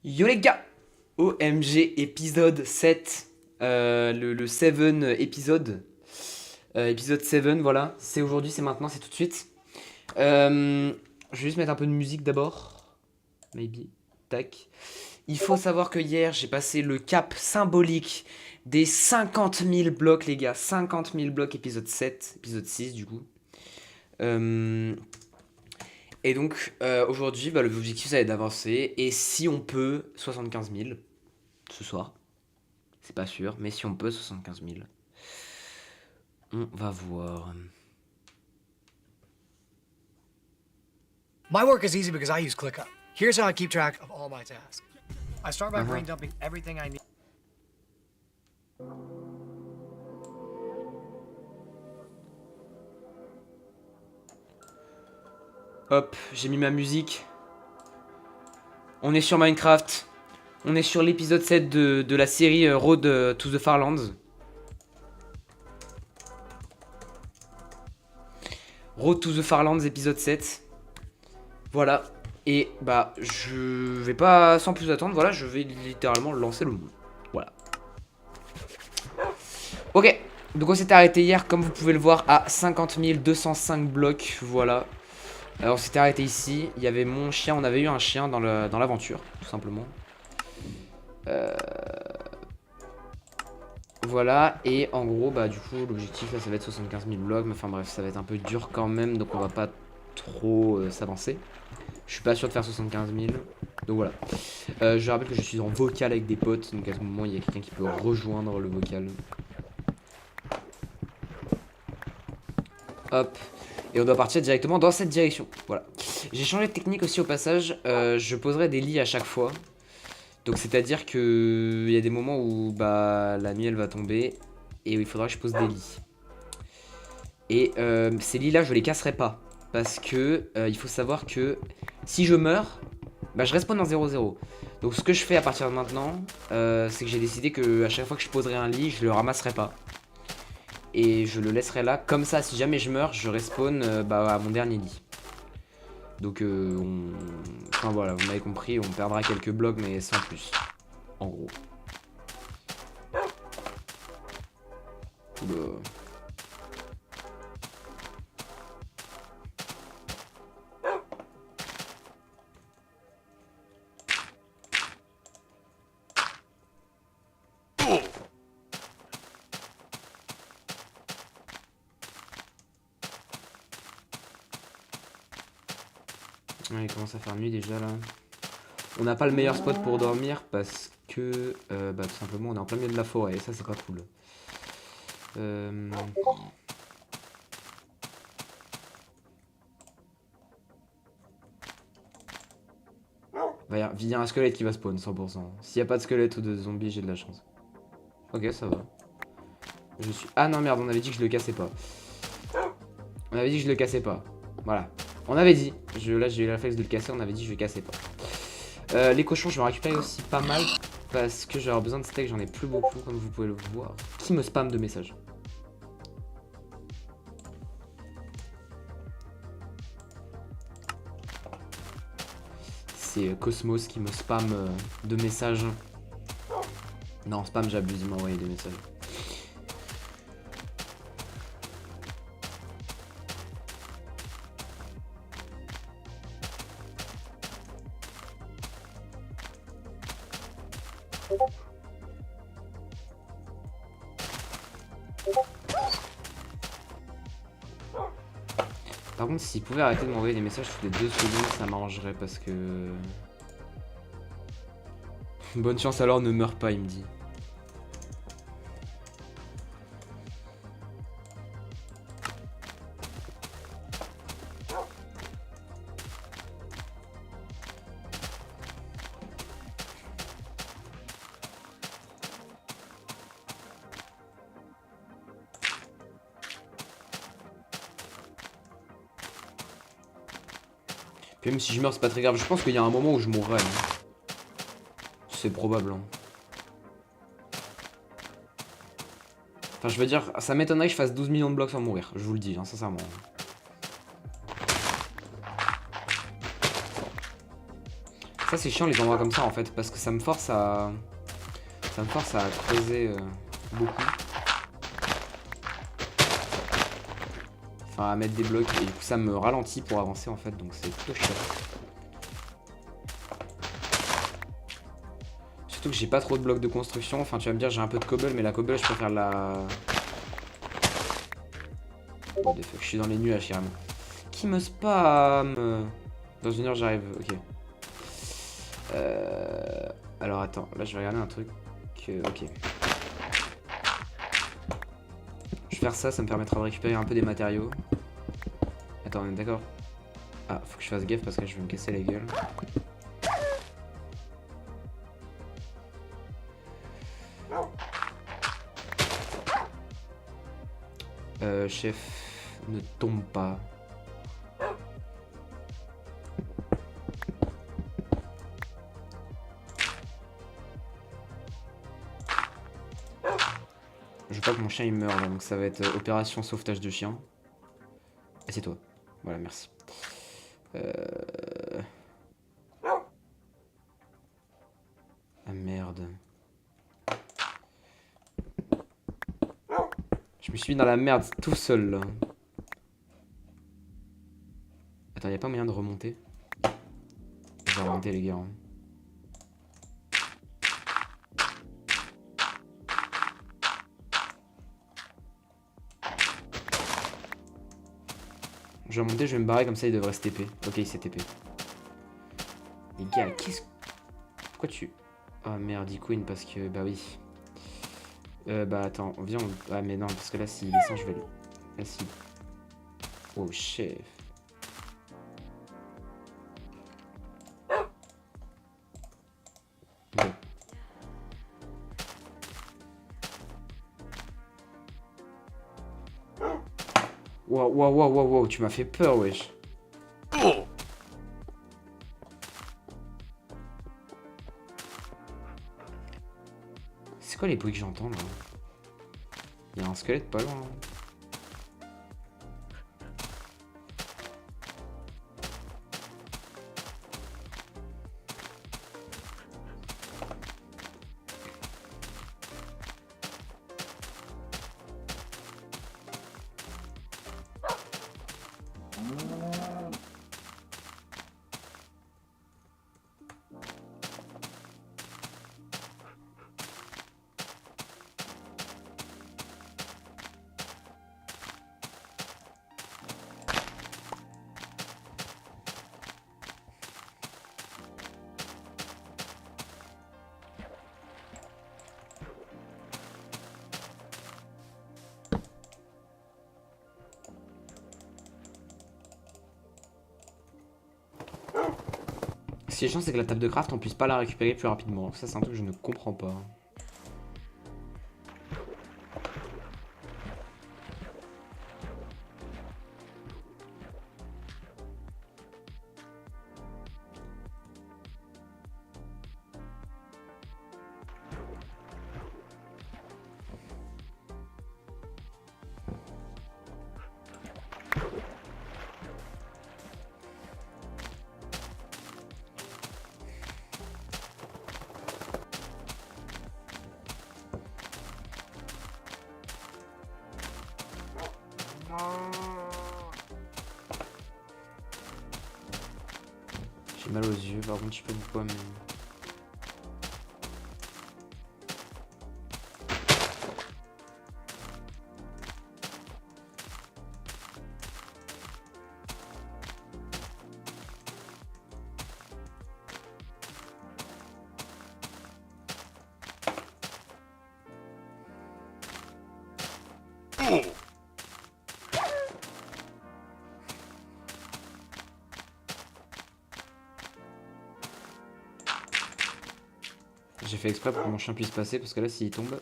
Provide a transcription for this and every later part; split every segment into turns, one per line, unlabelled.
Yo les gars, OMG épisode 7, le 7 épisode, épisode 7, voilà, c'est aujourd'hui, c'est maintenant, c'est tout de suite. Je vais juste mettre un peu de musique d'abord, maybe, tac. Il faut savoir que hier, j'ai passé le cap symbolique des 50 000 blocs les gars, 50 000 blocs épisode 7, épisode 6 du coup. Euh, et donc aujourd'hui, bah, l'objectif ça va être d'avancer, et si on peut, 75 000 ce soir. C'est pas sûr, mais si on peut, 75 000. On va voir.
My work is easy because I use ClickUp. Here's how I keep track of all my tasks. I start by
Uh-huh.
brain dumping everything I need.
Hop, j'ai mis ma musique. On est sur Minecraft. On est sur l'épisode 7 de la série Road to the Farlands. Road to the Farlands épisode 7. Voilà. Et bah, je vais pas sans plus attendre. Voilà, je vais littéralement lancer le monde. Voilà. Ok. Donc on s'était arrêté hier, comme vous pouvez le voir, à 50 205 blocs. Voilà. Alors on s'était arrêté ici, il y avait mon chien, on avait eu un chien dans l'aventure, tout simplement. Voilà, et en gros, bah du coup, l'objectif là, ça va être 75 000 blocs, mais enfin bref, ça va être un peu dur quand même, donc on va pas trop s'avancer. Je suis pas sûr de faire 75 000, donc voilà. Je rappelle que je suis en vocal avec des potes, donc à ce moment, il y a quelqu'un qui peut rejoindre le vocal. Hop. Et on doit partir directement dans cette direction. Voilà. J'ai changé de technique aussi au passage. Je poserai des lits à chaque fois. Donc c'est-à-dire que il y a des moments où bah la nuit elle va tomber et où il faudra que je pose des lits. Et ces lits-là, je les casserai pas parce que il faut savoir que si je meurs, bah je respawn en 0-0. Donc ce que je fais à partir de maintenant, c'est que j'ai décidé que à chaque fois que je poserai un lit, je le ramasserai pas. Et je le laisserai là, comme ça si jamais je meurs, je respawn bah, à mon dernier lit. Donc enfin voilà, vous m'avez compris, on perdra quelques blocs mais sans plus. En gros. Oula. Ouais, il commence à faire nuit déjà là. On n'a pas le meilleur spot pour dormir parce que bah, tout simplement on est en plein milieu de la forêt et ça c'est pas cool. Il y a un squelette qui va spawn 100%. S'il n'y a pas de squelette ou de zombie, j'ai de la chance. Ok, ça va. Je suis... Ah non merde, on avait dit que je le cassais pas. On avait dit que je le cassais pas. Voilà. On avait dit. Là j'ai eu la réflexe de le casser, on avait dit que je le cassais pas. Les cochons, je vais en récupérer aussi pas mal. Parce que j'aurai besoin de steak, j'en ai plus beaucoup comme vous pouvez le voir. Qui me spam de messages? C'est Cosmos qui me spam de messages. Non, spam, j'abuse, il m'a envoyé des messages. Par contre, s'il pouvait arrêter de m'envoyer des messages toutes les 2 secondes, ça m'arrangerait parce que... Bonne chance alors, ne meurs pas, il me dit. Puis même si je meurs, c'est pas très grave. Je pense qu'il y a un moment où je mourrai. Hein. C'est probable. Hein. Enfin, je veux dire, ça m'étonnerait que je fasse 12 millions de blocs sans mourir. Je vous le dis, hein, sincèrement. Ça c'est chiant les endroits comme ça en fait, parce que ça me force à... Ça me force à creuser beaucoup. Enfin à mettre des blocs, et du coup ça me ralentit pour avancer en fait, donc c'est plutôt chiant. Surtout que j'ai pas trop de blocs de construction, enfin tu vas me dire j'ai un peu de cobble, mais la cobble je préfère la... What the fuck, je suis dans les nuages carrément. Qui me spam? Dans une heure j'arrive, ok. Alors attends, là je vais regarder un truc. Ok. Je vais faire ça, ça me permettra de récupérer un peu des matériaux. Attends, on est d'accord? Ah, faut que je fasse gaffe parce que je vais me casser la gueule. Chef, ne tombe pas. Je veux pas que mon chien il meure là, donc ça va être opération sauvetage de chien. Et c'est toi. Voilà, merci. Ah merde. Je me suis mis dans la merde tout seul là. Attends, y'a pas moyen de remonter? Je vais remonter les gars. Hein. Je vais remonter, je vais me barrer comme ça, il devrait se TP. Ok, il s'est TP. Les gars, qu'est-ce... Pourquoi tu... Ah merde, il queen parce que... Bah oui. Bah attends, viens on... Ah mais non, parce que là s'il descend, je vais le... Là si... Oh chef. Bon. Wow, tu m'as fait peur, wesh. C'est quoi les bruits que j'entends là? Il y a un squelette pas loin. Hein. Ce qui est chiant, c'est que la table de craft, on puisse pas la récupérer plus rapidement. Ça, c'est un truc que je ne comprends pas. J'ai mal aux yeux, par contre, je sais pas pourquoi, mais... J'ai fait exprès pour que mon chien puisse passer, parce que là, s'il tombe...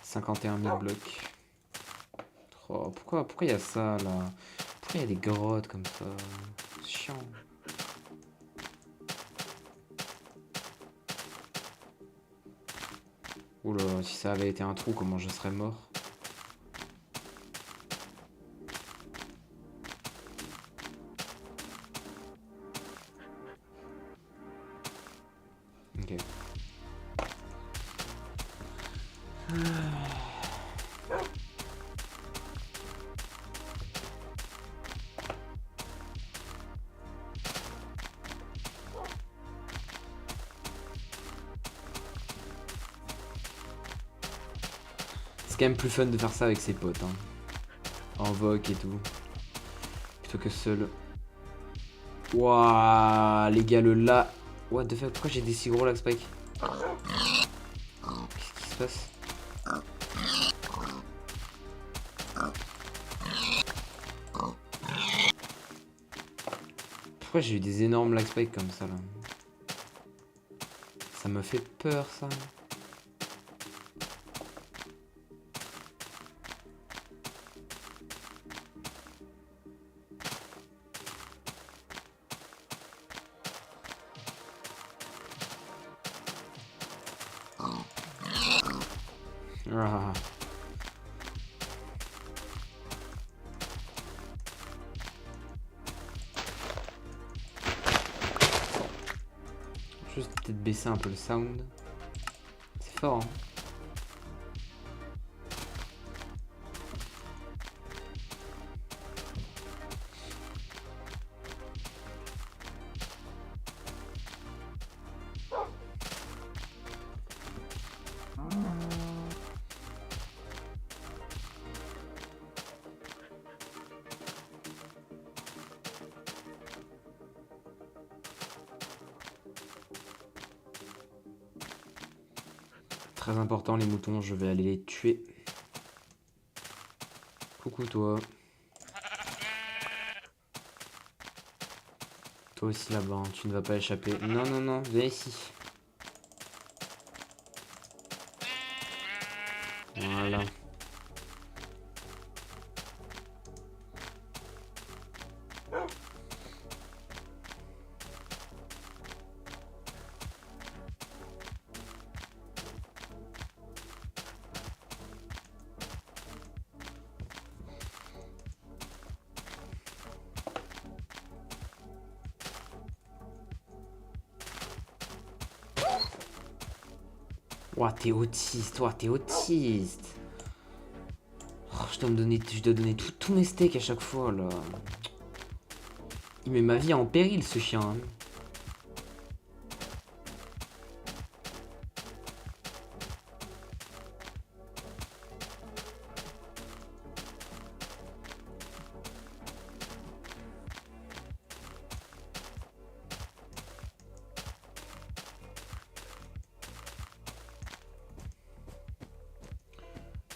51 000 blocs. Oh, pourquoi il y a ça, là? Pourquoi il y a des grottes comme ça? C'est chiant. Oula, si ça avait été un trou, comment je serais mort? Ok. C'est quand même plus fun de faire ça avec ses potes, hein. En voc et tout. Plutôt que seul. Waouh, les gars, le là. What the fuck, pourquoi j'ai des si gros lag spike? Qu'est-ce qui se passe? Pourquoi j'ai eu des énormes lag spikes comme ça là? Ça me fait peur ça. Ah. Juste peut-être baisser un peu le sound. C'est fort, hein. Très important les moutons, je vais aller les tuer. Coucou toi. Toi aussi là-bas, hein, tu ne vas pas échapper. Non, non, non, viens ici. Voilà. Ouah, t'es autiste, ouah, t'es autiste. Oh, je dois donner tous mes steaks à chaque fois là. Il met ma vie en péril ce chien, hein.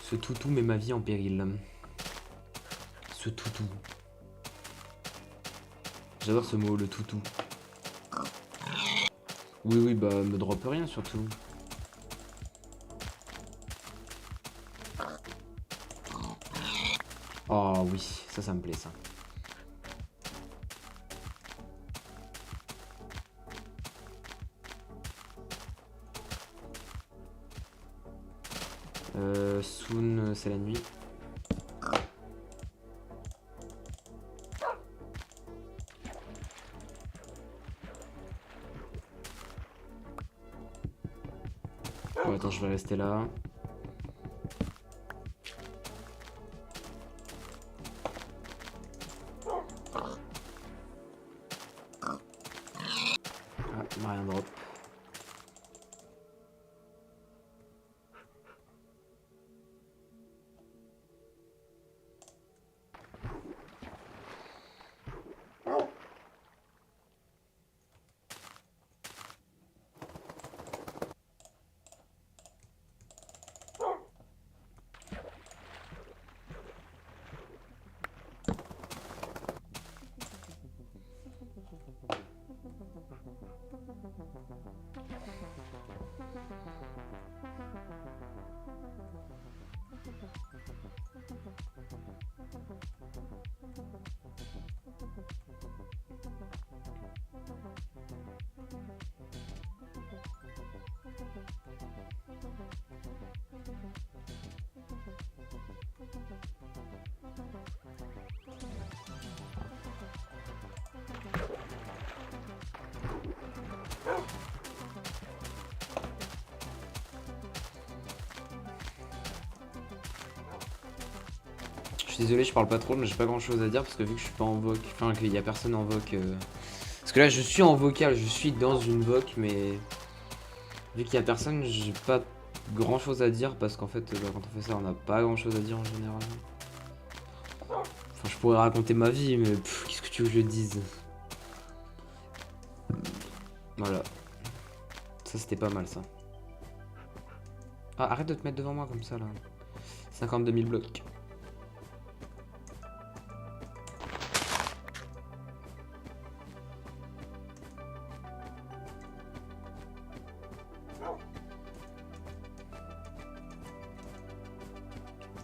Ce toutou met ma vie en péril. Ce toutou. J'adore ce mot, le toutou. Oui, oui, bah, me drop rien surtout. Oh oui, ça me plaît ça. Soon, c'est la nuit. Oh, attends, je vais rester là. Ah, il m'a rien drop. suis désolé, je parle pas trop, mais j'ai pas grand chose à dire parce que vu que je suis pas en voc, enfin qu'il y a personne en voc. Parce que là, je suis en vocal, je suis dans une voc, mais vu qu'il y a personne, j'ai pas grand chose à dire parce qu'en fait, quand on fait ça, on n'a pas grand chose à dire en général. Enfin, je pourrais raconter ma vie, mais qu'est-ce que tu veux que je dise? Voilà. Ça, c'était pas mal, ça. Ah, arrête de te mettre devant moi comme ça, là. 52 000 blocs.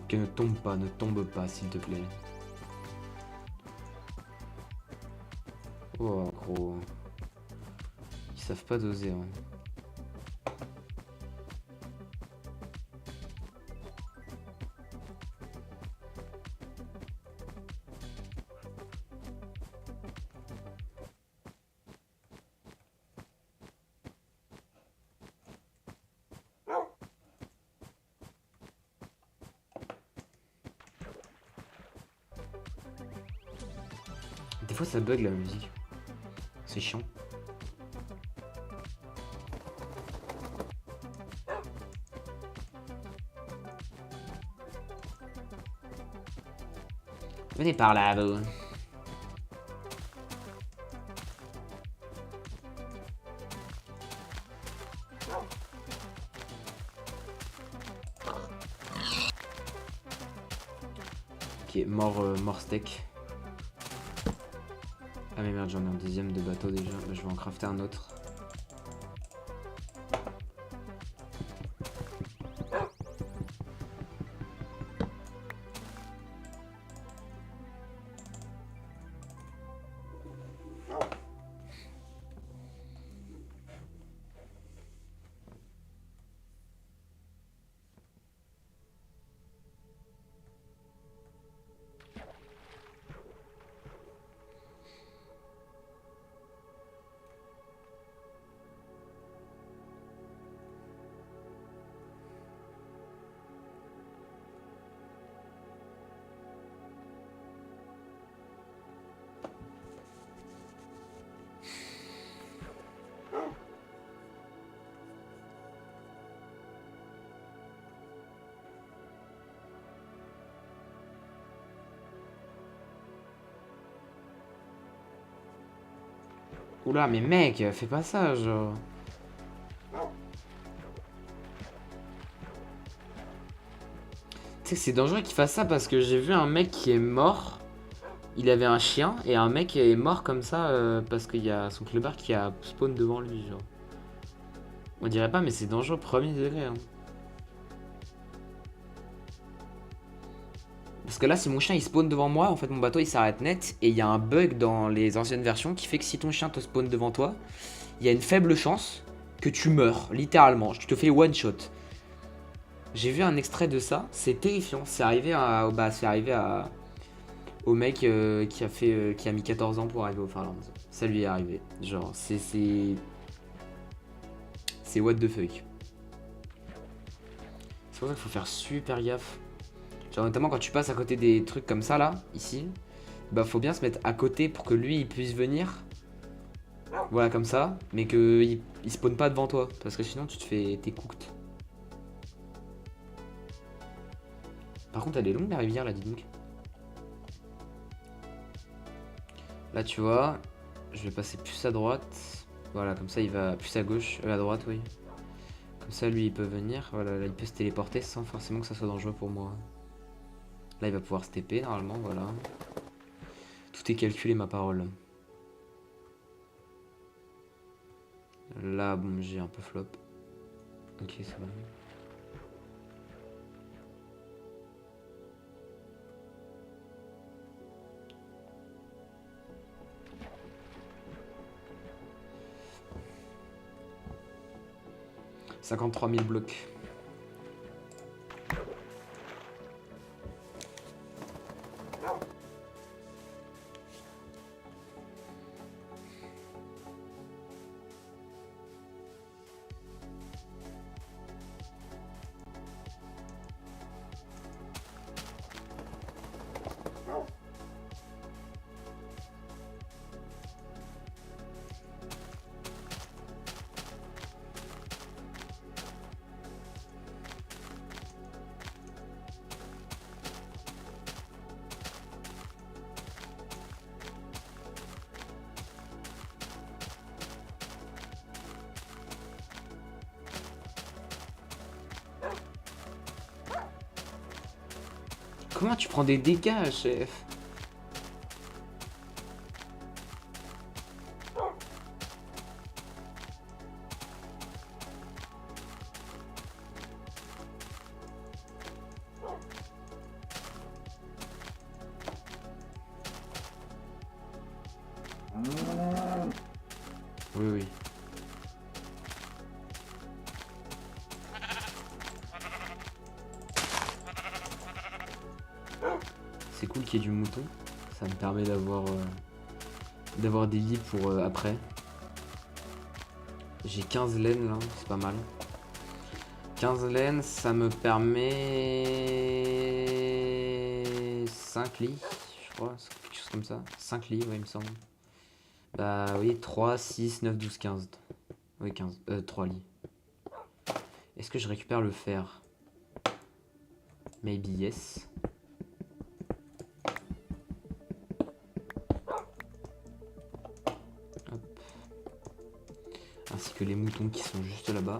Ok, ne tombe pas, s'il te plaît. Oh, gros. Ils savent pas doser, hein. Des fois, ça bug la musique. C'est chiant. Venez par là, vous. Ok, mort steak. Ah mais merde, j'en ai un dixième de bateau déjà. Bah, je vais en crafter un autre. Oula, mais mec, fais pas ça, genre. Tu sais que c'est dangereux qu'il fasse ça parce que j'ai vu un mec qui est mort. Il avait un chien et un mec est mort comme ça parce qu'il y a son clébard qui a spawn devant lui, genre. On dirait pas, mais c'est dangereux premier degré, hein. Parce que là, si mon chien il spawn devant moi, en fait mon bateau il s'arrête net et il y a un bug dans les anciennes versions qui fait que si ton chien te spawn devant toi, il y a une faible chance que tu meurs, littéralement. Tu te fais one shot. J'ai vu un extrait de ça, c'est terrifiant. C'est arrivé au mec qui a mis 14 ans pour arriver au Farlands. Ça lui est arrivé. Genre, c'est what the fuck. C'est pour ça qu'il faut faire super gaffe. Genre, notamment quand tu passes à côté des trucs comme ça là, ici, bah faut bien se mettre à côté pour que lui il puisse venir. Voilà, comme ça, mais qu'il il spawn pas devant toi, parce que sinon t'es cooked. Par contre, elle est longue la rivière là, dis donc. Là, tu vois, je vais passer plus à droite. Voilà, comme ça il va plus à gauche, à droite, oui. Comme ça, lui il peut venir. Voilà, là il peut se téléporter sans forcément que ça soit dangereux pour moi. Là, il va pouvoir se TP normalement, voilà. Tout est calculé, ma parole. Là, bon, j'ai un peu flop. Ok, c'est bon. « 53 000 blocs. » Comment tu prends des dégâts, chef? Oui, oui. C'est cool qu'il y ait du mouton. Ça me permet d'avoir des lits pour après. J'ai 15 laines là, c'est pas mal. 15 laines, ça me permet 5 lits, je crois, quelque chose comme ça. 5 lits, ouais, il me semble. Bah oui, 3, 6, 9, 12, 15. Oui, 15. 3 lits. Est-ce que je récupère le fer? Maybe yes. Hop. Ainsi que les moutons qui sont juste là-bas.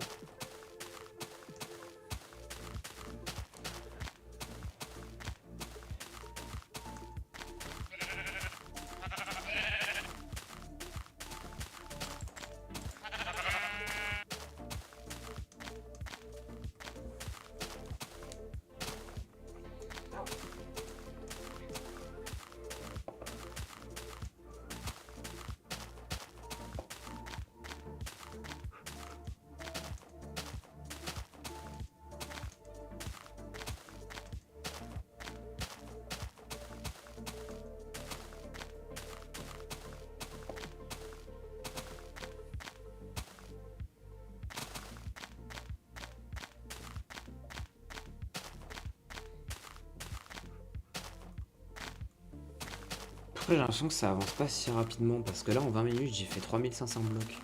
Après, j'ai l'impression que ça avance pas si rapidement parce que là, en 20 minutes, j'ai fait 3500 blocs. J'ai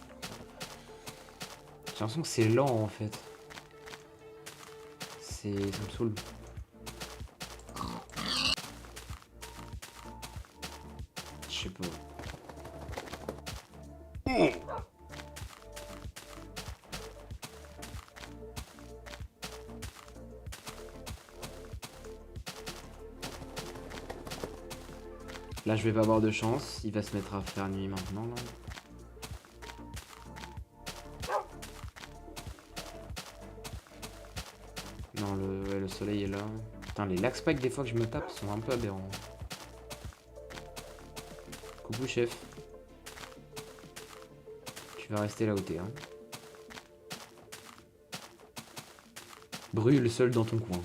l'impression que c'est lent en fait. Ça me saoule. Je sais pas. Là, je vais pas avoir de chance. Il va se mettre à faire nuit maintenant. Là. Non, ouais, le soleil est là. Putain, les lag spikes des fois que je me tape sont un peu aberrants. Coucou chef. Tu vas rester là où t'es. Hein. Brûle seul dans ton coin.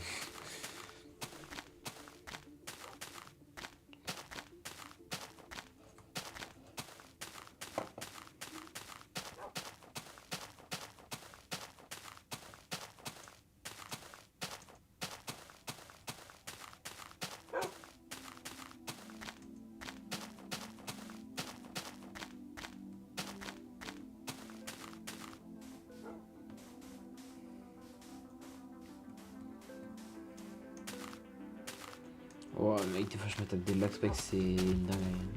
Oh mec, des fois je me tape des lag spikes, c'est une dinguerie.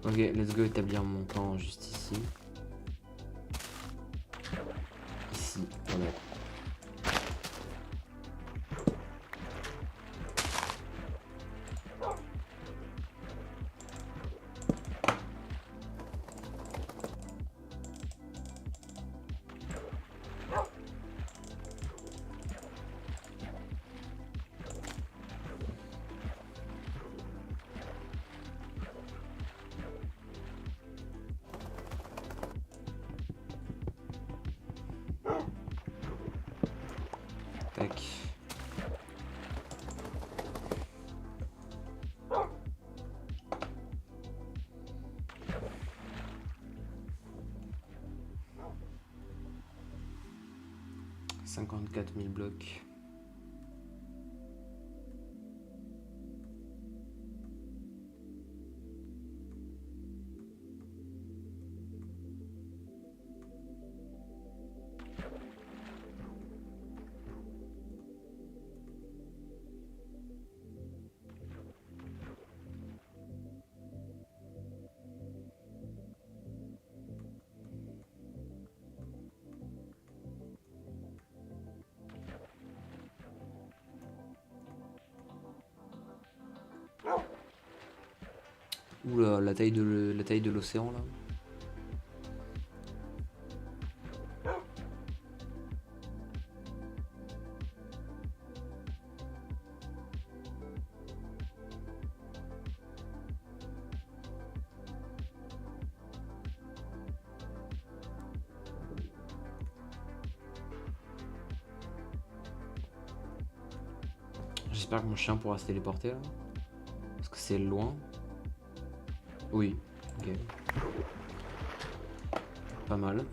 Ok, let's go établir mon camp juste ici. Ici, voilà. Tac. « 54 000 blocs. Oula, la taille de l'océan là. J'espère que mon chien pourra se téléporter là. Parce que c'est loin. Oui, ok. Pas mal.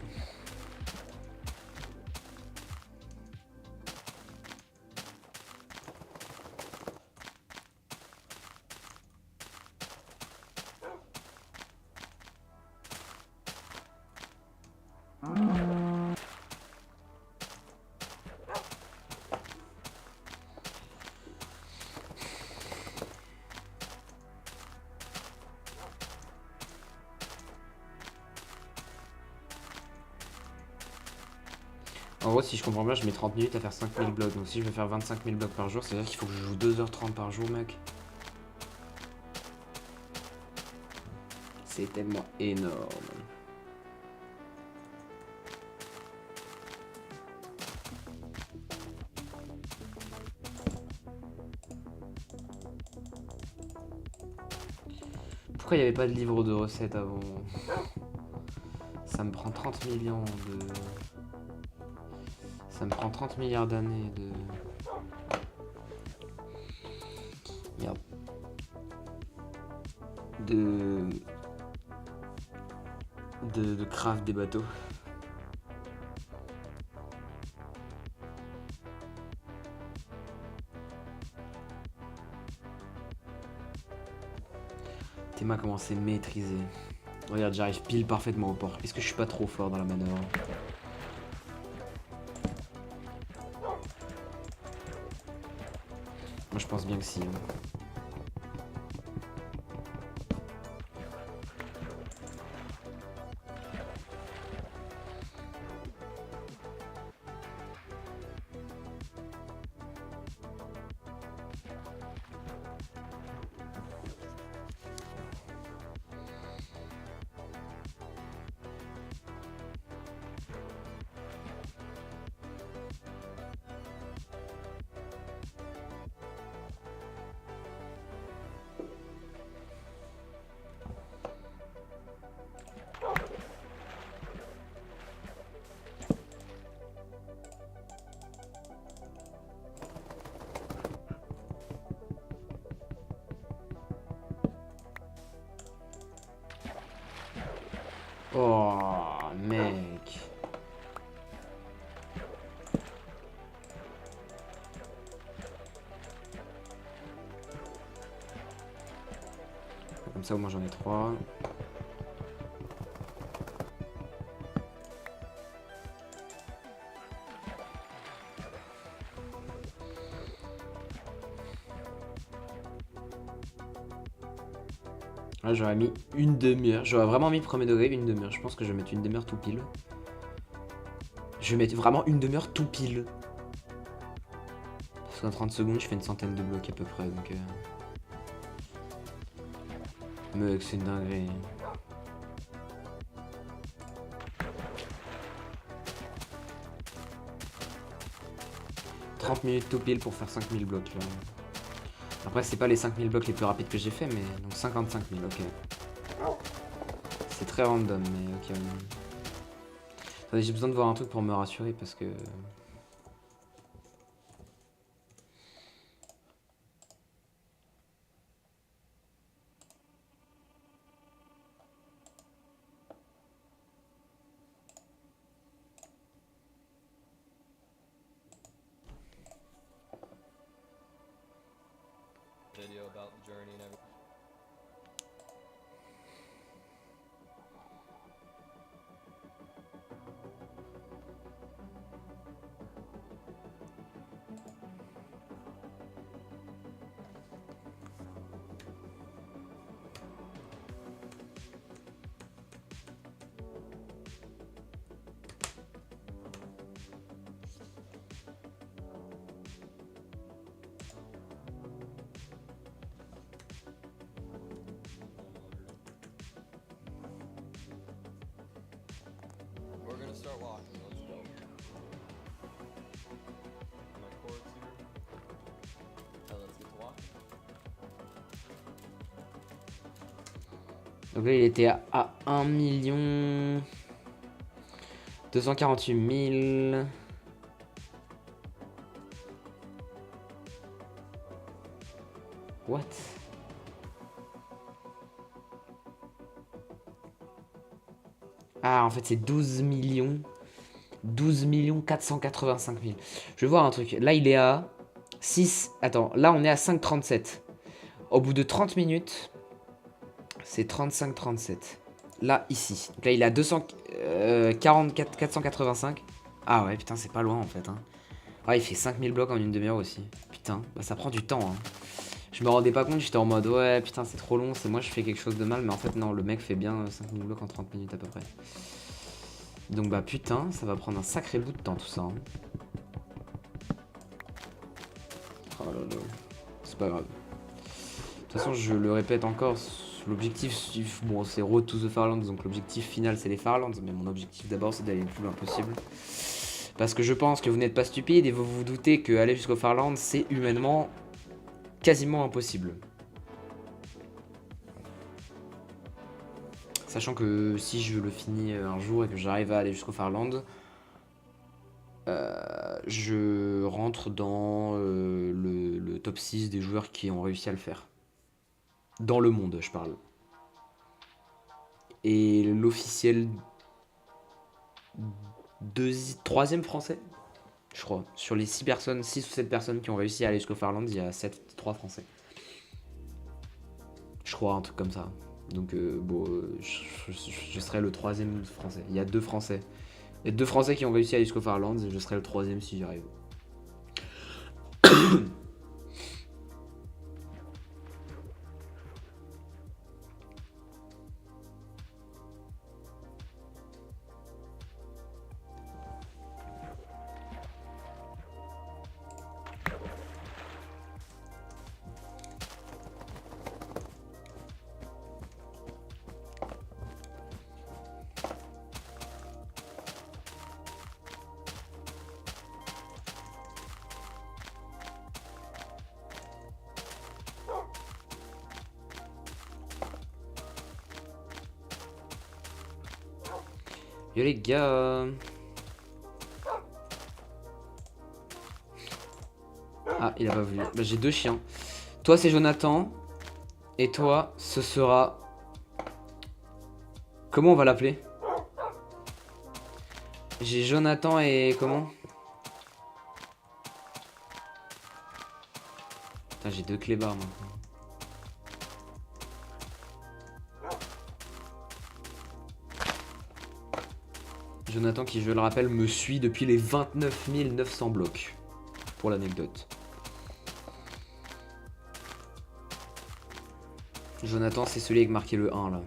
En gros, si je comprends bien, je mets 30 minutes à faire 5000 blocs. Donc si je veux faire 25 000 blocs par jour, c'est-à-dire qu'il faut que je joue 2h30 par jour, mec. C'est tellement énorme. Pourquoi il n'y avait pas de livre de recettes avant? Ça me prend 30 millions de... Ça me prend 30 milliards d'années de... Merde. De craft des bateaux. Théma comment c'est maîtrisé. Regarde, j'arrive pile parfaitement au port. Est-ce que je suis pas trop fort dans la manœuvre? Moi je pense bien que si. Hein. Oh, mec. Comme ça, au moins j'en ai 3. Là, j'aurais mis une demi-heure. J'aurais vraiment mis premier degré une demi-heure. Je pense que je vais mettre une demi-heure tout pile. Je vais mettre vraiment une demi-heure tout pile. Parce qu'en 30 secondes, je fais une centaine de blocs à peu près. Donc, mec, c'est une dinguerie. « 30 minutes tout pile pour faire 5000 blocs là. Après, c'est pas les 5000 blocs les plus rapides que j'ai fait, mais donc 55 000, ok. C'est très random, mais ok. Attendez, j'ai besoin de voir un truc pour me rassurer parce que...
Video about the journey and everything. start walking. Let's go. My cords here. Now let's get to walking.
Donc là, il était à 1 248 000. What? Ah, en fait, c'est 12 millions. 12 485 000. Je vais voir un truc. Là, il est à 6. Attends, là, on est à 5,37. Au bout de 30 minutes, c'est 35,37. Là, ici. Donc là, il est à 244 485. Ah ouais, putain, c'est pas loin, en fait. Hein. Ah, il fait 5000 blocs en une demi-heure aussi. Putain, bah ça prend du temps. Hein. Je me rendais pas compte, j'étais en mode ouais putain c'est trop long, c'est moi je fais quelque chose de mal, mais en fait non, le mec fait bien 5000 blocs en 30 minutes à peu près. Donc bah putain, ça va prendre un sacré bout de temps tout ça. Hein. Oh là là, c'est pas grave. De toute façon je le répète encore, l'objectif, bon c'est Road to the Farlands, donc l'objectif final c'est les Farlands, mais mon objectif d'abord c'est d'aller le plus loin possible. Parce que je pense que vous n'êtes pas stupide et vous vous doutez que aller jusqu'au Farlands c'est humainement quasiment impossible. Sachant que si je le finis un jour et que j'arrive à aller jusqu'au Farland, je rentre dans le top 6 des joueurs qui ont réussi à le faire. Dans le monde, je parle. Et l'officiel 3e français, je crois. Sur les 6 personnes, 6 ou 7 personnes qui ont réussi à aller jusqu'au Farland, il y a 3 français. Je crois, un truc comme ça. Donc, bon, je serai le 3e français. Il y a 2 français. Il y a 2 français qui ont réussi à aller jusqu'au Farlands et je serai le 3e si j'y arrive. Yo les gars. Ah, il a pas voulu. Bah, j'ai 2 chiens. Toi, c'est Jonathan. Et toi, ce sera... Comment on va l'appeler? J'ai Jonathan et... Comment? Putain, j'ai 2 clébards maintenant. Jonathan qui, je le rappelle, me suit depuis les 29 900 blocs. Pour l'anecdote. Jonathan, c'est celui avec marqué le 1 là.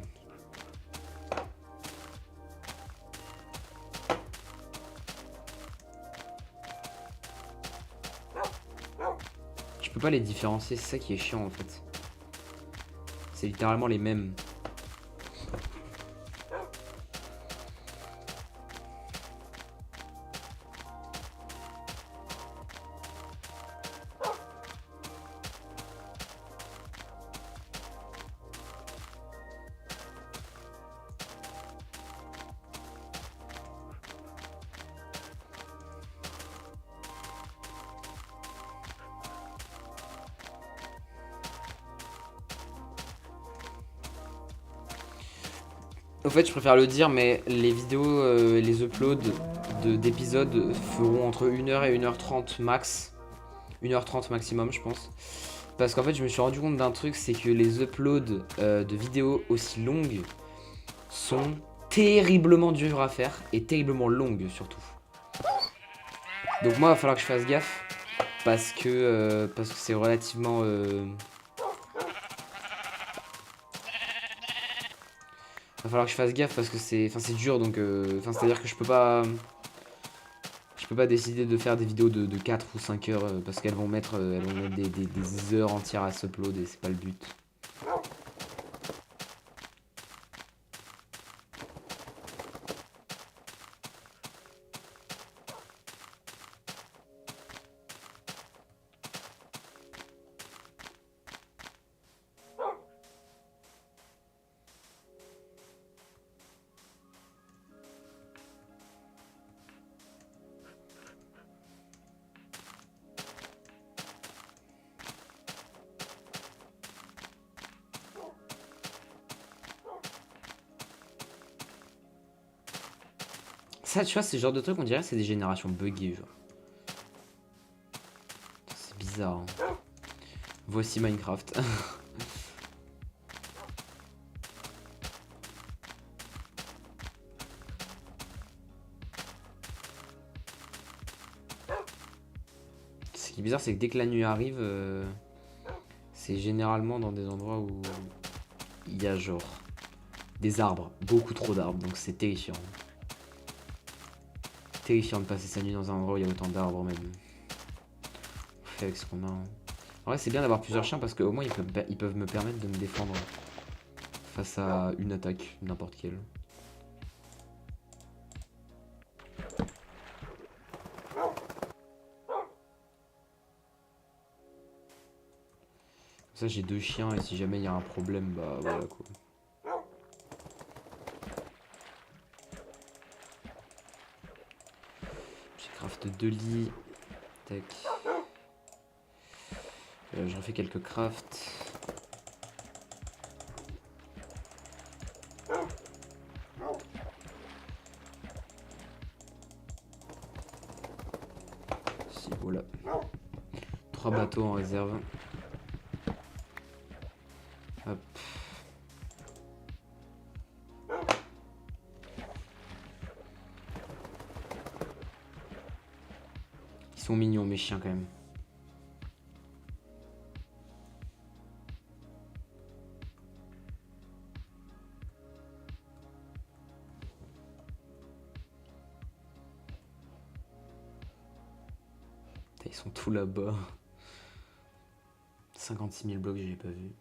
Je peux pas les différencier, c'est ça qui est chiant en fait. C'est littéralement les mêmes. Au fait, je préfère le dire, mais les vidéos, les uploads d'épisodes feront entre 1h et 1h30 max. 1h30 maximum, je pense. Parce qu'en fait, je me suis rendu compte d'un truc, c'est que les uploads de vidéos aussi longues sont terriblement dures à faire et terriblement longues surtout. Donc moi, il va falloir que je fasse gaffe parce que c'est relativement... Va falloir que je fasse gaffe parce que c'est dur donc c'est-à-dire que je peux pas décider de faire des vidéos de 4 ou 5 heures parce qu'elles vont mettre des heures entières à s'upload et c'est pas le but. Ça, tu vois, c'est le genre de truc, on dirait que c'est des générations buggées, genre. C'est bizarre. Hein. Voici Minecraft. Ce qui est bizarre, c'est que dès que la nuit arrive, c'est généralement dans des endroits où il y a genre des arbres, beaucoup trop d'arbres, donc c'est terrifiant. Terrifiant de passer sa nuit dans un endroit où il y a autant d'arbres même. On fait avec ce qu'on a. Hein. En vrai, c'est bien d'avoir plusieurs chiens parce qu'au moins ils peuvent me permettre de me défendre face à une attaque, n'importe quelle. Ça, j'ai 2 chiens et si jamais il y a un problème, bah voilà quoi. J'ai craft 2 lits. Tac. Je refais quelques crafts. Si, voilà. 3 bateaux en réserve. Hop. Ils sont mignons mes chiens quand même. Ils sont tous là-bas. 56 000 blocs, j'ai pas vu.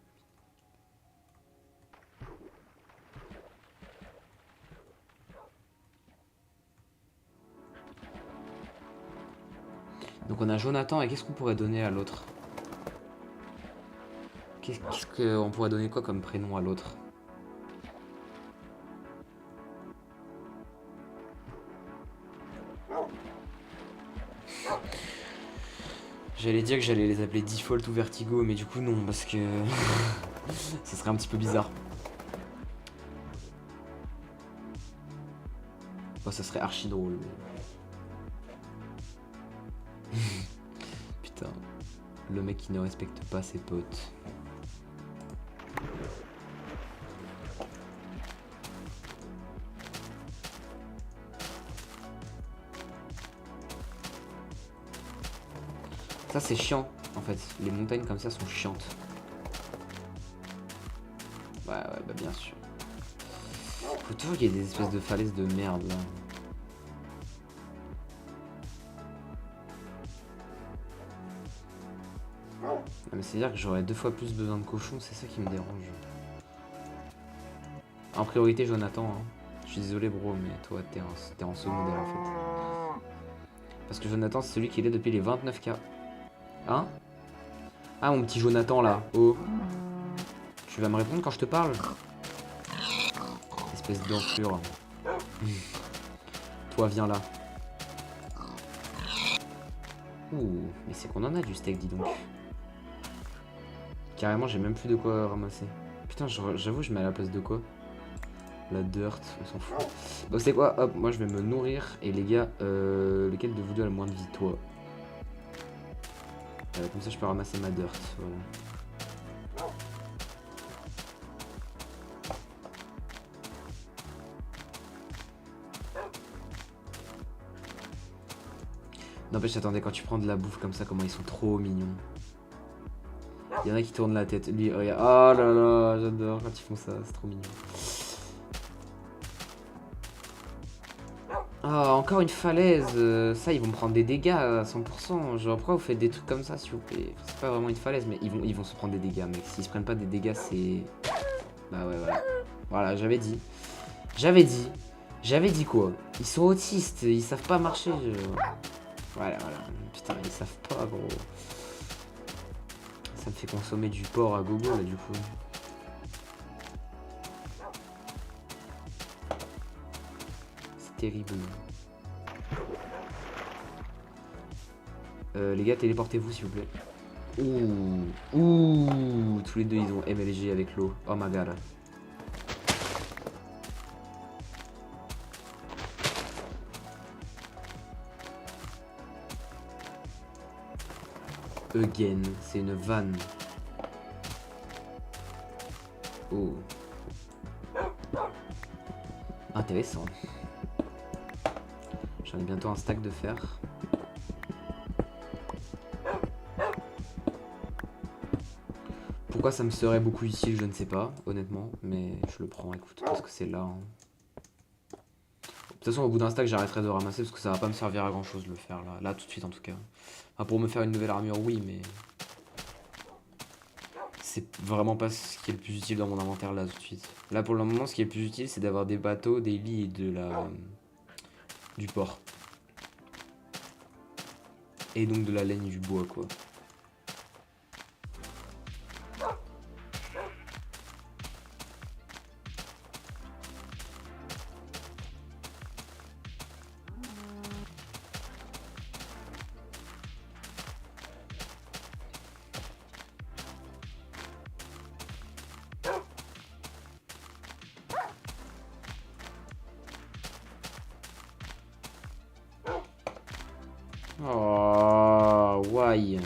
Donc on a Jonathan et qu'est-ce qu'on pourrait donner à l'autre? Qu'est-ce qu'on pourrait donner quoi comme prénom à l'autre? J'allais dire que j'allais les appeler Default ou Vertigo, mais du coup non, parce que ça serait un petit peu bizarre. Oh, ça serait archi drôle. Mais... Putain, le mec qui ne respecte pas ses potes. Ça c'est chiant en fait, les montagnes comme ça sont chiantes. Ouais bah bien sûr. Faut toujours qu'il y ait des espèces de falaises de merde là. Non, mais c'est à dire que j'aurais 2 fois plus besoin de cochons, c'est ça qui me dérange. En priorité Jonathan, hein. Je suis désolé bro, mais toi t'es en secondaire en fait. Parce que Jonathan c'est celui qui est là depuis les 29K. Hein? Ah mon petit Jonathan là, oh. Tu vas me répondre quand je te parle? Espèce d'enflure. Toi viens là. Ouh, mais c'est qu'on en a du steak dis donc. Carrément j'ai même plus de quoi ramasser. Putain j'avoue je mets à la place de quoi? La dirt, on s'en fout. Donc c'est quoi? Hop, moi je vais me nourrir. Et les gars, lequel de vous deux a le moins de vie? Toi. Comme ça je peux ramasser ma dirt, voilà. N'empêche, attendez, quand tu prends de la bouffe comme ça, comment ils sont trop mignons. Il y en a qui tournent la tête. Lui, regarde. Oh là là, j'adore quand ils font ça, c'est trop mignon. Ah, encore une falaise. Ça, ils vont prendre des dégâts à 100%. Genre, pourquoi vous faites des trucs comme ça, s'il vous plaît? C'est pas vraiment une falaise, mais ils vont se prendre des dégâts, mec. S'ils se prennent pas des dégâts, c'est... Bah ouais, voilà. Voilà, j'avais dit. J'avais dit quoi? Ils sont autistes, ils savent pas marcher. Voilà. Putain, ils savent pas, gros. Ça me fait consommer du porc à gogo, là, du coup. C'est terrible. Les gars, téléportez-vous, s'il vous plaît. Ouh, tous les deux, ils ont MLG avec l'eau. Oh my god. Again, c'est une vanne. Oh. Intéressant. J'en ai bientôt un stack de fer. Pourquoi ça me serait beaucoup utile, je ne sais pas, honnêtement. Mais je le prends, écoute, parce que c'est là. Hein. De toute façon, au bout d'un stack, j'arrêterai de ramasser parce que ça va pas me servir à grand chose de le faire là. Là, tout de suite en tout cas. Enfin, pour me faire une nouvelle armure, oui, mais... c'est vraiment pas ce qui est le plus utile dans mon inventaire là tout de suite. Là, pour le moment, ce qui est le plus utile, c'est d'avoir des bateaux, des lits et du port. Et donc de la laine et du bois, quoi. Oh, why?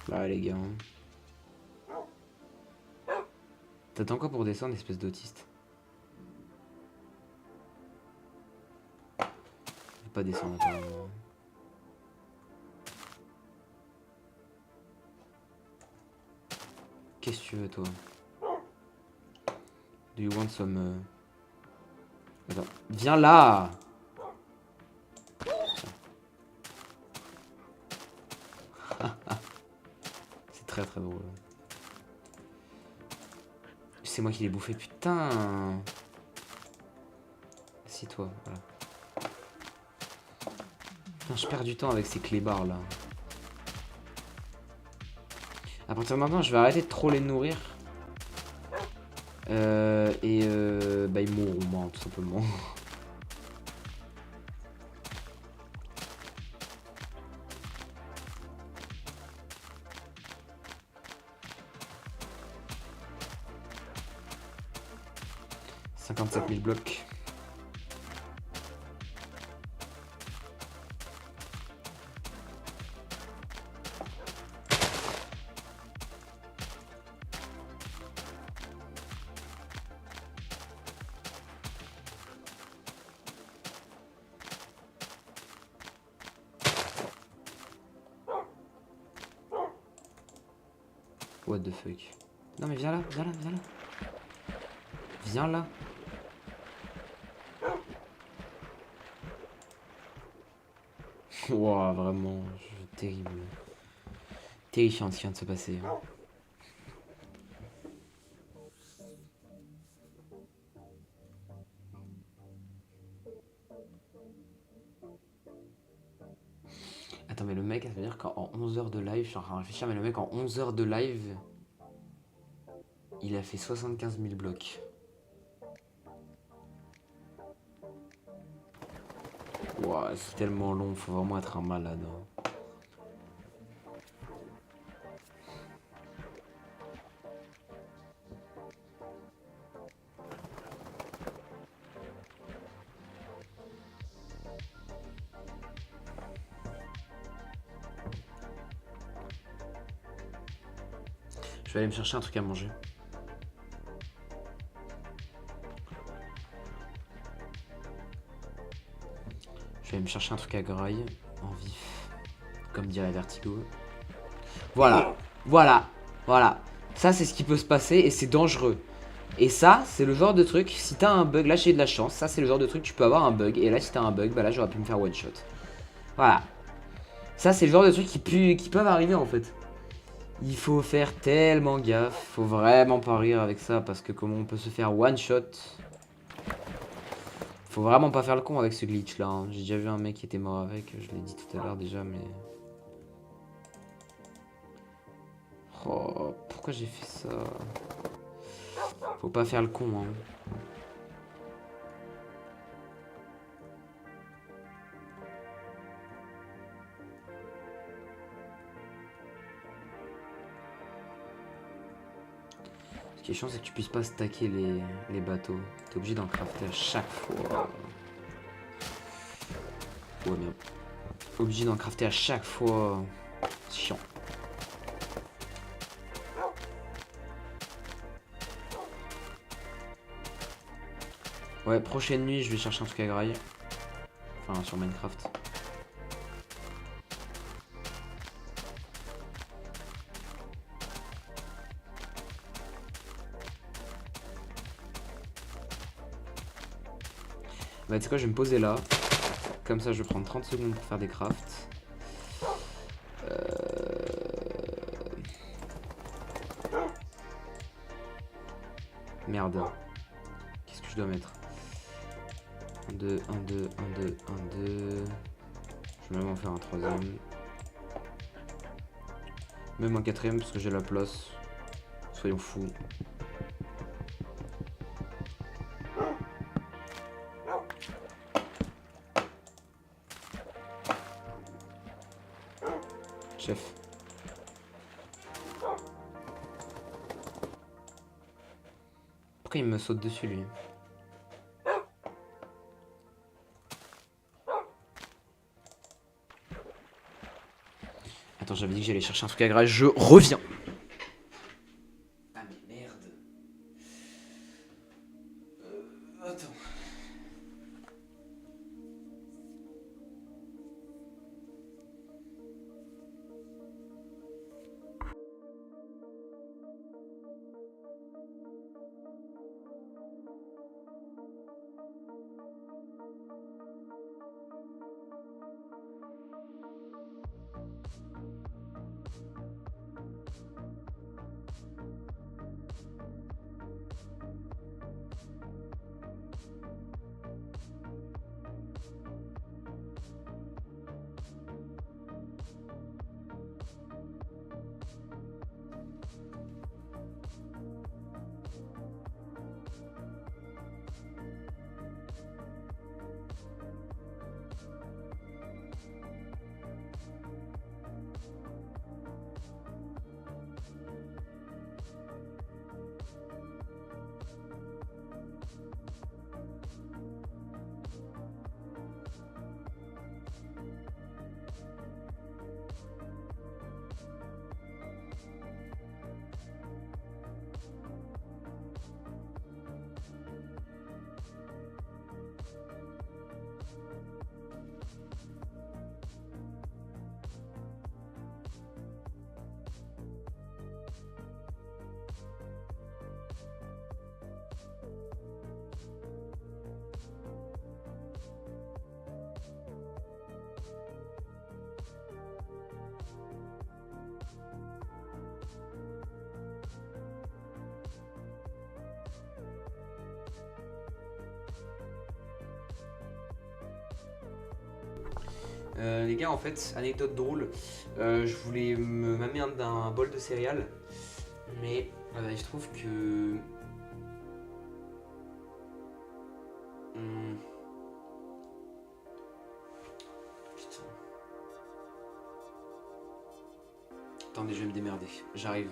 Là, les gars. T'attends quoi pour descendre, espèce d'autiste? Je vais pas descendre apparemment. Qu'est-ce que tu veux, toi? Do you want some... Attends, viens là! C'est très très drôle. C'est moi qui l'ai bouffé, putain! Assieds-toi, voilà. Putain, je perds du temps avec ces clébards là. À partir de maintenant, je vais arrêter de trop les nourrir. Bah ils mourront, moi, tout simplement. « 57 000 blocs. » What the fuck. Non mais viens là, viens là, viens là. Viens là. Wow, vraiment, terrible. Terrifiant ce qui vient de se passer. Attends, mais le mec, ça veut dire qu'en 11 heures de live, je suis en train de réfléchir, mais le mec en 11 heures de live, il a fait 75 000 blocs. Wow, c'est tellement long, faut vraiment être un malade. Hein. Je vais aller me chercher un truc à manger. Je vais aller me chercher un truc à graille, en vif, comme dirait Vertigo. Voilà, voilà, voilà. Ça, c'est ce qui peut se passer et c'est dangereux. Et ça, c'est le genre de truc, si t'as un bug, là j'ai de la chance, ça c'est le genre de truc, tu peux avoir un bug, et là si t'as un bug, bah là j'aurais pu me faire one shot. Voilà. Ça c'est le genre de truc qui peuvent arriver en fait. Il faut faire tellement gaffe, faut vraiment pas rire avec ça, parce que comment on peut se faire one shot. Faut vraiment pas faire le con avec ce glitch là, hein. J'ai déjà vu un mec qui était mort avec, je l'ai dit tout à l'heure déjà, mais... Oh, pourquoi j'ai fait ça? Faut pas faire le con, hein. question c'est que tu puisses pas stacker les bateaux. T'es obligé d'en crafter à chaque fois. Ouais bien. Obligé d'en crafter à chaque fois. C'est chiant. Ouais, prochaine nuit je vais chercher un truc à graille. Enfin sur Minecraft. Bah tu sais quoi, je vais me poser là. Comme ça je vais prendre 30 secondes pour faire des crafts. Merde. Qu'est-ce que je dois mettre? 1, 2, 1, 2, 1, 2, 1, 2. Je vais même en faire un troisième. Même un quatrième parce que j'ai la place. Soyons fous. Chef. Pourquoi il me saute dessus lui? Attends, j'avais dit que j'allais chercher un truc à graille, je reviens. Ah mais merde. Attends. Les gars, en fait, anecdote drôle, je voulais m'amener un bol de céréales, mais il se trouve que... Putain. Attendez, je vais me démerder, j'arrive.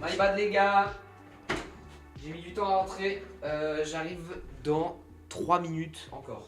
My bad les gars. J'ai mis du temps à rentrer. J'arrive dans 3 minutes encore.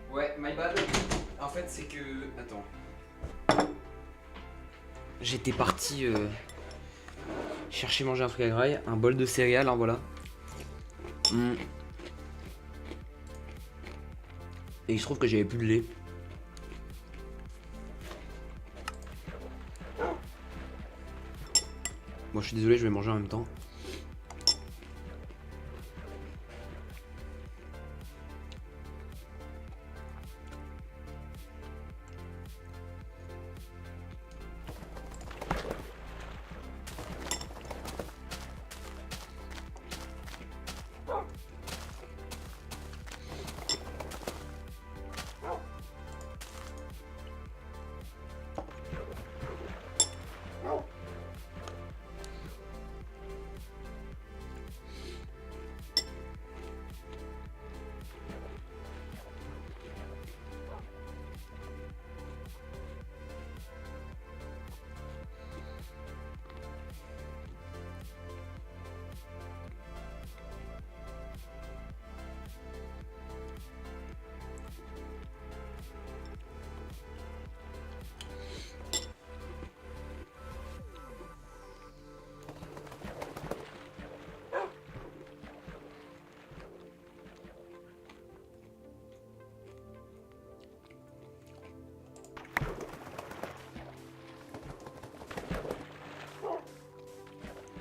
Ouais, my bad. En fait, c'est que. Attends. J'étais parti chercher manger un truc à graille, un bol de céréales, hein, voilà. Et il se trouve que j'avais plus de lait. Bon, je suis désolé, je vais manger en même temps.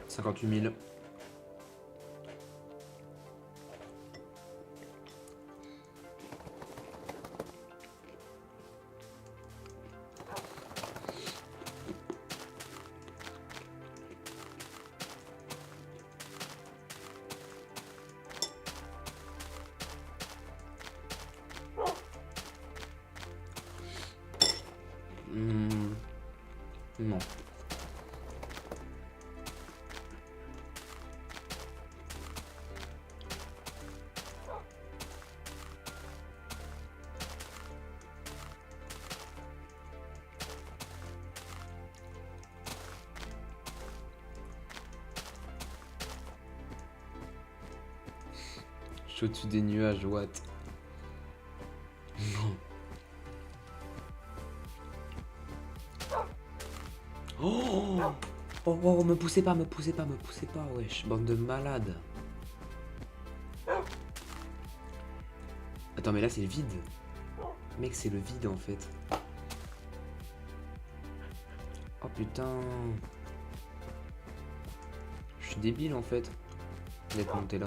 $58 000. Non. Je suis au-dessus des nuages, what? Oh, oh, oh, me poussez pas, wesh, bande de malades. Attends, mais là c'est le vide. Mec, c'est le vide en fait. Oh putain. Je suis débile en fait d'être monté là.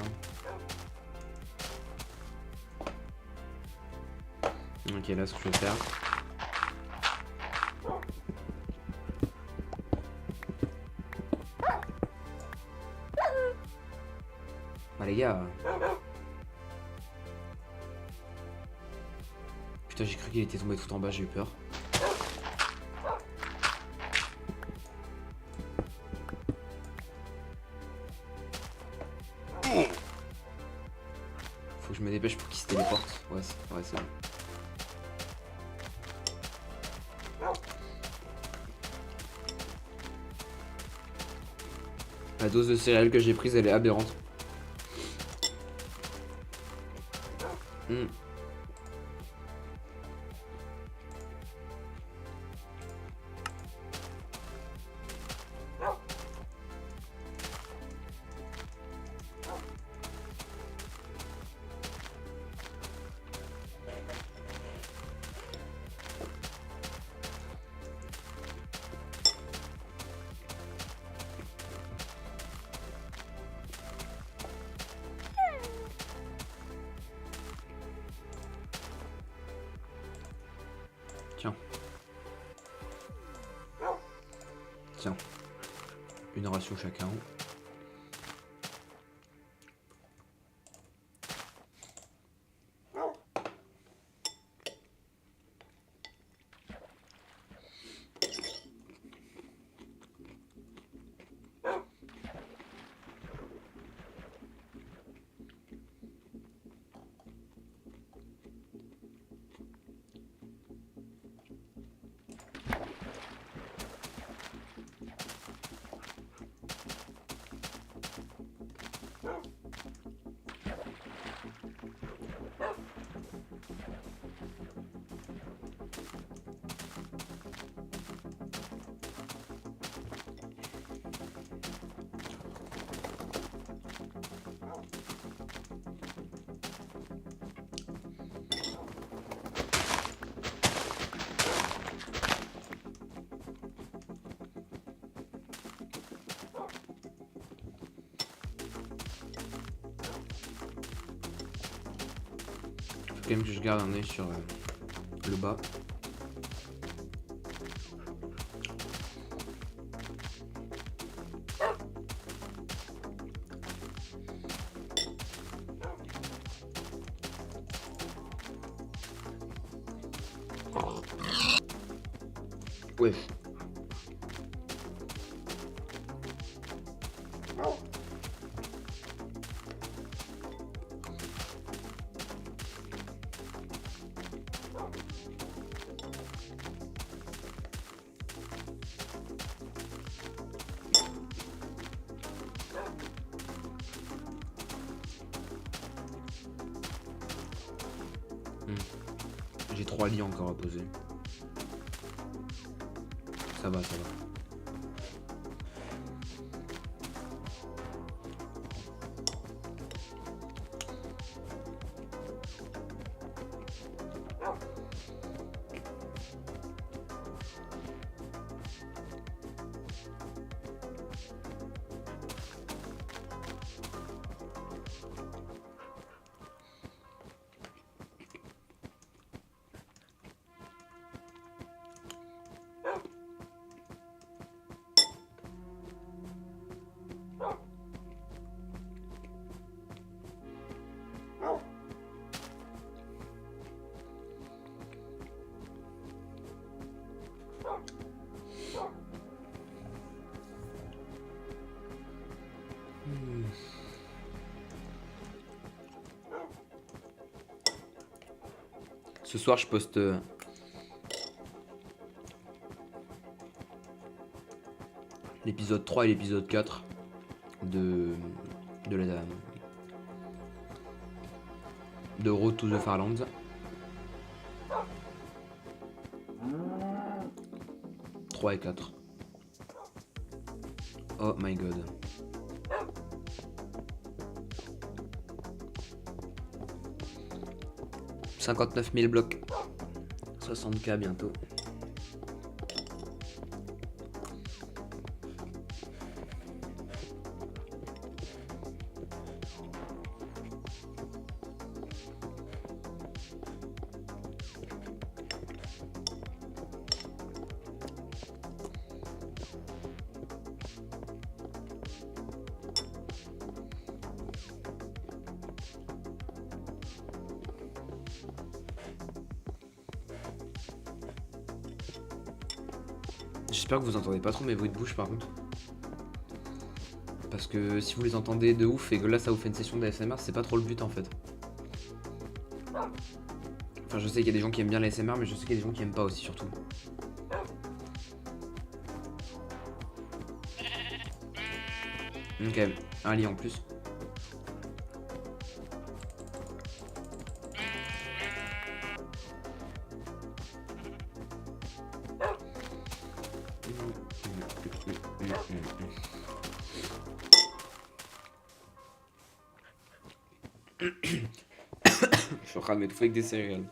Ok, là ce que je vais faire. Bah les gars. Putain, j'ai cru qu'il était tombé tout en bas, j'ai eu peur. Faut que je me dépêche pour qu'il se téléporte. Ouais, c'est bon. La dose de céréales que j'ai prise, elle est aberrante. Hmm. Tiens. Tiens. Une ration chacun. Faut quand même que je garde un œil sur le bas. Ouais. J'ai 3 lits encore à poser. Ça va, ça va. Ce soir, je poste l'épisode 3 et l'épisode 4 de Road to the Farlands. « 3 et 4. Oh my god. « 59 000 blocs. 60K bientôt. » J'espère que vous entendez pas trop mes bruits de bouche par contre. Parce que si vous les entendez de ouf et que là ça vous fait une session d'ASMR, c'est pas trop le but en fait. Enfin je sais qu'il y a des gens qui aiment bien l'ASMR mais je sais qu'il y a des gens qui aiment pas aussi surtout. Ok, un lit en plus. Je suis en train de m'étouffer avec des céréales.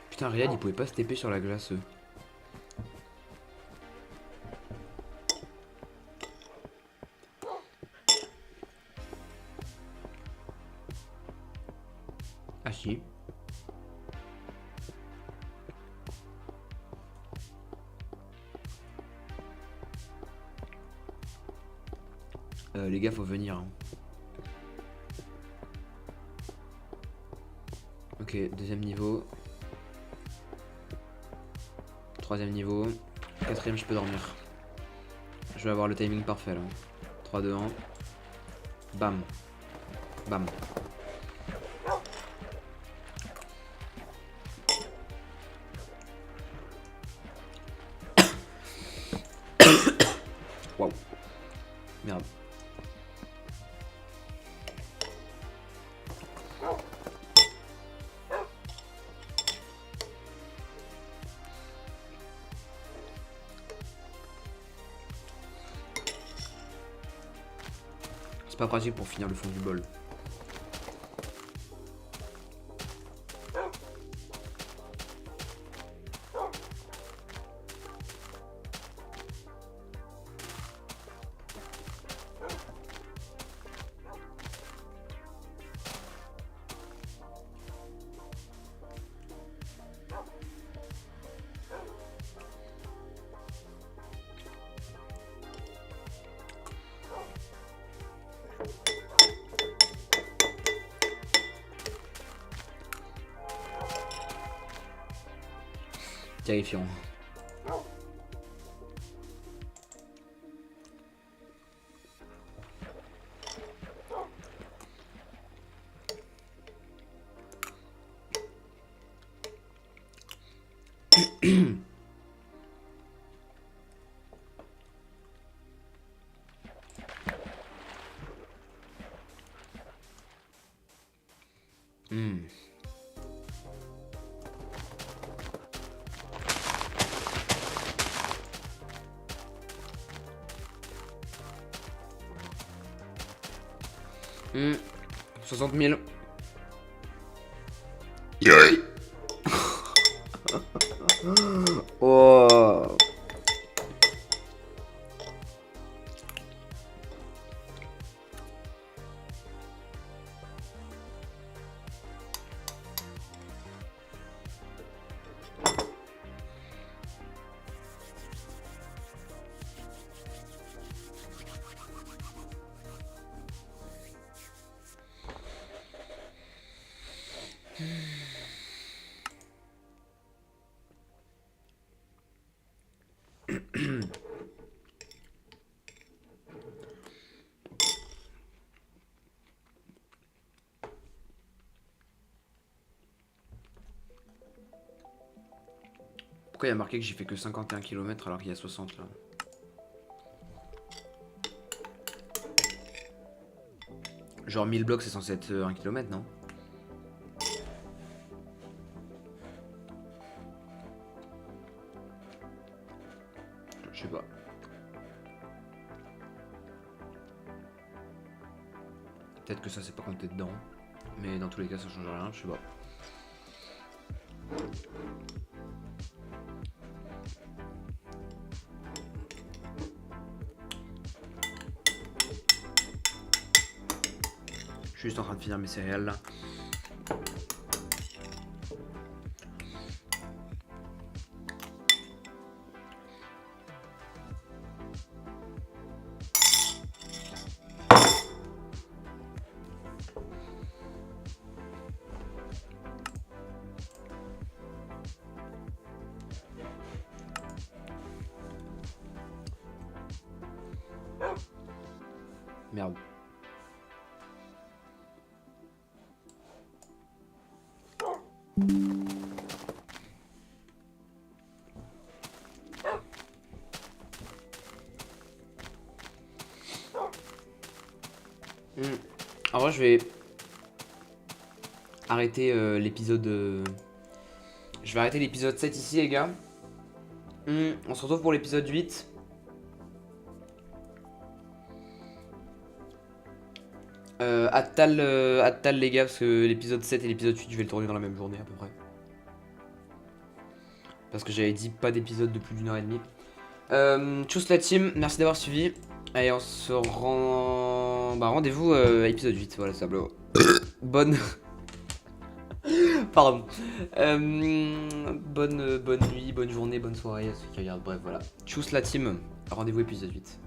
Putain, Riyad, il pouvait pas se TP sur la glace. Ah si. Les gars, faut venir. Hein. Ok, deuxième niveau. Troisième niveau. Quatrième, je peux dormir. Je vais avoir le timing parfait là. 3, 2, 1. Bam. Bam. Waouh. Merde. C'est pas pratique pour finir le fond du bol. Terrifiant. Hmm. Hmm. 60 000. Oh. Pourquoi il y a marqué que j'ai fait que 51 km alors qu'il y a 60 là? Genre 1000 blocs c'est censé être 1 km, non? Je sais pas. Peut-être que ça c'est pas compté dedans. Mais dans tous les cas ça change rien, je sais pas. Je suis juste en train de finir mes céréales là. Merde. En vrai, je vais arrêter l'épisode. Je vais arrêter l'épisode 7 ici, les gars. On se retrouve pour l'épisode 8. Attal les gars, parce que l'épisode 7 et l'épisode 8, je vais le tourner dans la même journée à peu près. Parce que j'avais dit pas d'épisode de plus d'1h30. Tchuss la team, merci d'avoir suivi. Allez, on se rend... Bah rendez-vous à épisode 8, voilà, ça bloque. Bonne... Pardon. Bonne nuit, bonne journée, bonne soirée à ceux qui regardent, bref, voilà. Tchuss la team, rendez-vous épisode 8.